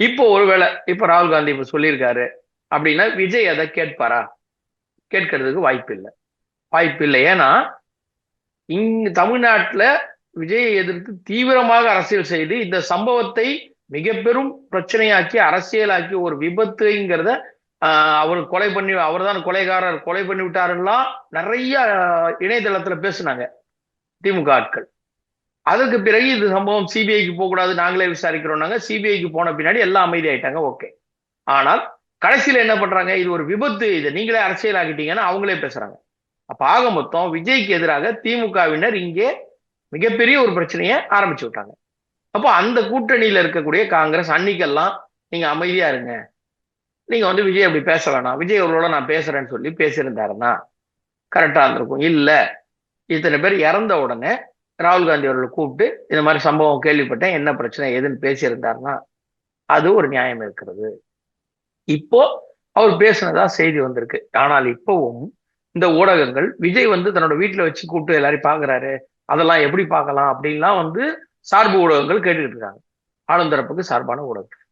இப்போ ஒருவேளை இப்ப ராகுல் காந்தி இப்ப சொல்லியிருக்காரு அப்படின்னா விஜய் அதை கேட்பாரா? கேட்கறதுக்கு வாய்ப்பு இல்லை. வாய்ப்பு இல்லை. ஏன்னா இங்க தமிழ்நாட்டுல விஜயை எதிர்த்து தீவிரமாக அரசியல் செய்து இந்த சம்பவத்தை மிக பெரும் பிரச்சனையாக்கி அரசியலாக்கி ஒரு விபத்துங்கிறத அவர் கொலை பண்ணி அவர் தான் கொலைகாரர் கொலை பண்ணி விட்டாருலாம் நிறைய இணையதளத்துல பேசுனாங்க திமுக ஆட்கள். அதற்கு பிறகு இது சம்பவம் சிபிஐக்கு போகக்கூடாது, நாங்களே விசாரிக்கிறோம்னாங்க. சிபிஐக்கு போன பின்னாடி எல்லாம் அமைதியாயிட்டாங்க. ஓகே. ஆனால் கடைசியில என்ன பண்றாங்க, இது ஒரு விபத்து, இதை நீங்களே அரசியல் ஆகிட்டீங்கன்னு அவங்களே பேசுறாங்க. அப்ப ஆக மொத்தம் விஜய்க்கு எதிராக திமுகவினர் இங்கே மிகப்பெரிய ஒரு பிரச்சனையை ஆரம்பிச்சு விட்டாங்க. அப்போ அந்த கூட்டணியில இருக்கக்கூடிய காங்கிரஸ் அன்னைக்கெல்லாம் நீங்க அமைதியா இருங்க, நீங்க விஜய் அப்படி பேச வேணாம், விஜய் அவர்களோட நான் பேசுறேன்னு சொல்லி பேசியிருந்தாருன்னா கரெக்டா இருந்திருக்கும். இல்ல, இத்தனை பேர் இறந்த உடனே ராகுல் காந்தி அவர்களை கூப்பிட்டு இந்த மாதிரி சம்பவம் கேள்விப்பட்டேன், என்ன பிரச்சனை எதுன்னு பேசியிருந்தாருன்னா அது ஒரு நியாயம் இருக்கிறது. இப்போ அவர் பேசினதா செய்தி வந்திருக்கு. ஆனால் இப்பவும் இந்த ஊடகங்கள் விஜய் தன்னோட வீட்டுல வச்சு கூப்பிட்டு எல்லாரையும் பாக்குறாரு, அதெல்லாம் எப்படி பார்க்கலாம் அப்படின்லாம் சார்பு ஊடகங்கள் கேட்டுக்கிட்டு இருக்காங்க. ஆளுந்தரப்புக்கு சார்பான ஊடகங்கள்.